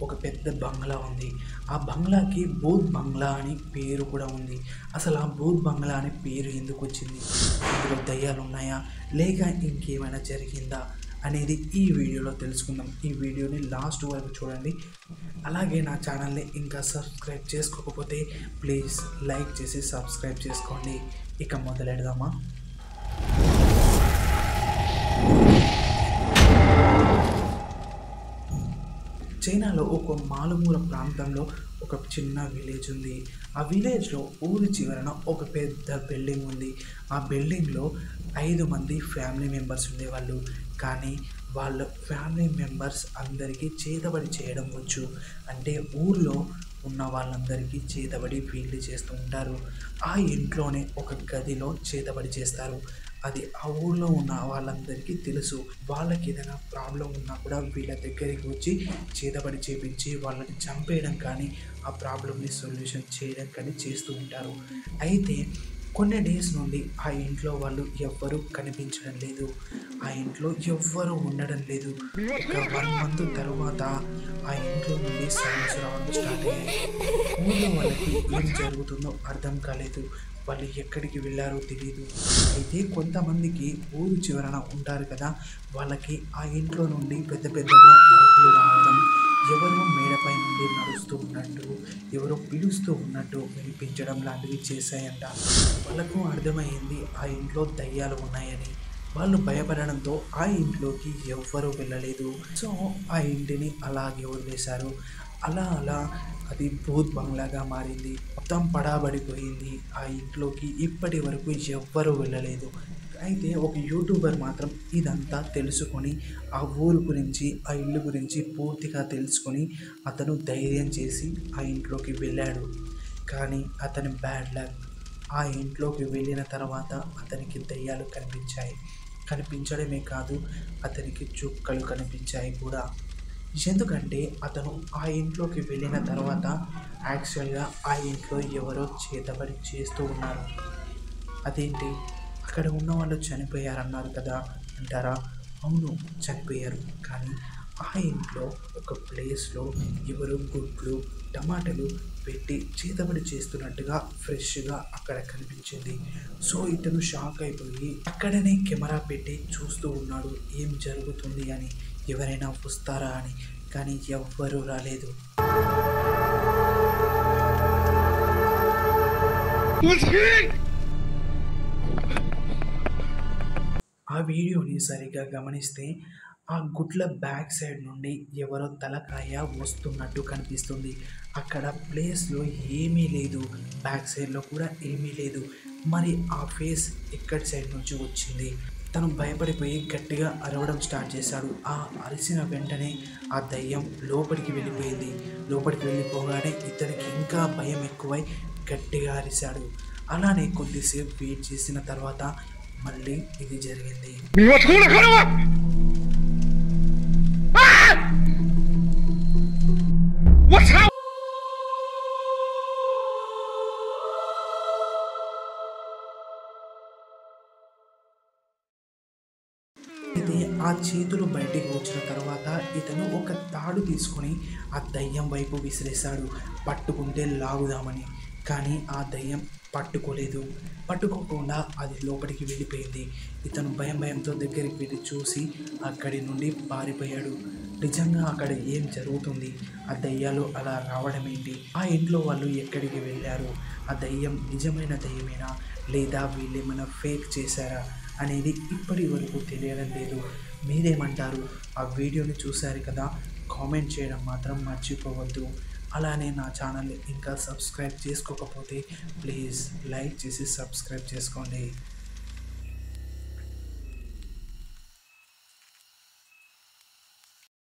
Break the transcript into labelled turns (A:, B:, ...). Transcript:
A: ఒక పెద్ద బంగ్లా ఉంది. ఆ బంగ్లాకి భూత్ బంగ్లా అని పేరు కూడా ఉంది. అసలు ఆ భూత్ బంగ్లా అనే పేరు ఎందుకు వచ్చింది? ఇందులో దయ్యాలు ఉన్నాయా లేక ఇంకేమైనా జరిగిందా అనేది ఈ వీడియోలో తెలుసుకుందాం. ఈ వీడియోని లాస్ట్ వరకు చూడండి. అలాగే నా ఛానల్ని ఇంకా సబ్స్క్రైబ్ చేసుకోకపోతే ప్లీజ్ లైక్ చేసి సబ్స్క్రైబ్ చేసుకోండి. ఇక మొదలెడదామా? చైనాలో ఒక మారుమూల ప్రాంతంలో ఒక చిన్న విలేజ్ ఉంది. ఆ విలేజ్లో ఊరి చివరన ఒక పెద్ద బిల్డింగ్ ఉంది. ఆ బిల్డింగ్లో 5 మంది ఫ్యామిలీ మెంబర్స్ ఉండేవాళ్ళు. కానీ వాళ్ళ ఫ్యామిలీ మెంబర్స్ అందరికీ చేతబడి చేయడం వచ్చు. అంటే ఊర్లో ఉన్న వాళ్ళందరికీ చేతబడి వీళ్ళు చేస్తూ ఉంటారు. ఆ ఇంట్లోనే ఒక గదిలో చేతబడి చేస్తారు. అది ఆ ఊళ్ళో ఉన్న వాళ్ళందరికీ తెలుసు. వాళ్ళకి ఏదైనా ప్రాబ్లం ఉన్నా కూడా వీళ్ళ దగ్గరికి వచ్చి చేతబడి చేపించి వాళ్ళని చంపేయడం కానీ ఆ ప్రాబ్లమ్ని సొల్యూషన్ చేయడం కానీ చేస్తూ ఉంటారు. అయితే కొన్ని డేస్ నుండి ఆ ఇంట్లో వాళ్ళు ఎవ్వరూ కనిపించడం లేదు. ఆ ఇంట్లో ఎవ్వరూ ఉండడం లేదు. ఒక 1 మంత్ తర్వాత ఆ ఇంట్లో నుండి సౌండ్స్ రావడం స్టార్ట్ అయ్యాయి. ఊళ్ళో వాళ్ళకి ఏం జరుగుతుందో అర్థం కాలేదు. వాళ్ళు ఎక్కడికి వెళ్ళారో తెలియదు. అయితే కొంతమందికి ఊరు చివరన ఉంటారు కదా, వాళ్ళకి ఆ ఇంట్లో నుండి పెద్ద పెద్దగా అరుపులు రావడం, ఎవరో మేడపై నుండి నడుస్తూ ఉన్నట్టు, ఎవరో పిలుస్తూ ఉన్నట్టు వినిపించడం లాంటివి చేశాయంట. వాళ్ళకు అర్థమైంది ఆ ఇంట్లో దయ్యాలు ఉన్నాయని. వాళ్ళు భయపడడంతో ఆ ఇంట్లోకి ఎవ్వరూ వెళ్ళలేదు. సో ఆ ఇంటిని అలాగే వదిలేశారు. అలా అది భూత్ బంగ్లాగా మారింది. మొత్తం పడాబడిపోయింది. ఆ ఇంట్లోకి ఇప్పటి వరకు ఎవ్వరూ వెళ్ళలేదు. అయితే ఒక యూట్యూబర్ మాత్రం ఇదంతా తెలుసుకొని ఆ ఊరు గురించి ఆ ఇల్లు గురించి పూర్తిగా తెలుసుకొని అతను ధైర్యం చేసి ఆ ఇంట్లోకి వెళ్ళాడు. కానీ అతని బ్యాడ్ లక్, ఆ ఇంట్లోకి వెళ్ళిన తర్వాత అతనికి దయ్యాలు కనిపించాయి. కనిపించడమే కాదు, అతనికి చుక్కలు కనిపించాయి కూడా. ఎందుకంటే అతను ఆ ఇంట్లోకి వెళ్ళిన తర్వాత యాక్చువల్గా ఆ ఇంట్లో ఎవరో చేతబడి చేస్తూ ఉన్నారు. అదేంటి, అక్కడ ఉన్న వాళ్ళు చనిపోయారన్నారు కదా అంటారా? అవును, చనిపోయారు. కానీ ఆ ఇంట్లో ఒక ప్లేస్లో ఎవరో గుడ్లు టమాటాలు పెట్టి చేతబడి చేస్తున్నట్టుగా ఫ్రెష్గా అక్కడ కనిపించింది. సో ఇతను షాక్ అయిపోయి అక్కడనే కెమెరా పెట్టి చూస్తూ ఉన్నాడు ఏం జరుగుతుంది అని, ఎవరైనా వస్తారా అని. కానీ ఎవ్వరూ రాలేదు. ఆ వీడియోని సరిగా గమనిస్తే ఆ గుడ్ల బ్యాక్ సైడ్ నుండి ఎవరో తలకాయ వస్తున్నట్టు కనిపిస్తుంది. అక్కడ ప్లేస్లో ఏమీ లేదు, బ్యాక్ సైడ్లో కూడా ఏమీ లేదు. మరి ఆ ఫేస్ ఎక్కడి సైడ్ నుంచి వచ్చింది? తను భయపడిపోయి గట్టిగా అరవడం స్టార్ట్ చేశాడు. ఆ అరిసిన వెంటనే ఆ దయ్యం లోపలికి వెళ్ళిపోయింది. లోపలికి వెళ్ళిపోగానే ఇతనికి ఇంకా భయం ఎక్కువై గట్టిగా అరిశాడు. అలానే కొద్దిసేపు వెయిట్ చేసిన తర్వాత మళ్ళీ ఇది జరిగింది. అయితే ఆ చేతులు బయటికి వచ్చిన తర్వాత ఇతను ఒక తాడు తీసుకొని ఆ దయ్యం వైపు విసిరేశాడు, పట్టుకుంటే లాగుదామని. కానీ ఆ దయ్యం పట్టుకోలేదు. పట్టుకోకుండా అది లోపలికి వెళ్ళిపోయింది. ఇతను భయంతో దగ్గరికి వెళ్ళి చూసి అక్కడి నుండి పారిపోయాడు. నిజంగా అక్కడ ఏం జరుగుతుంది? ఆ దయ్యాలు అలా రావడం ఏంటి? ఆ ఇంట్లో వాళ్ళు ఎక్కడికి వెళ్ళారు? ఆ దయ్యం నిజమైన దయ్యమేనా లేదా వీళ్ళేమైనా ఫేక్ చేశారా అనేది ఇప్పటి వరకు తెలియడం లేదు. మీరేమంటారు? ఆ వీడియోని చూశారు కదా, కామెంట్ చేయడం మాత్రం మర్చిపోవద్దు. అలానే నా ఛానల్ ఇంకా సబ్స్క్రైబ్ చేసుకోకపోతే ప్లీజ్ లైక్ చేసి సబ్స్క్రైబ్ చేసుకోండి.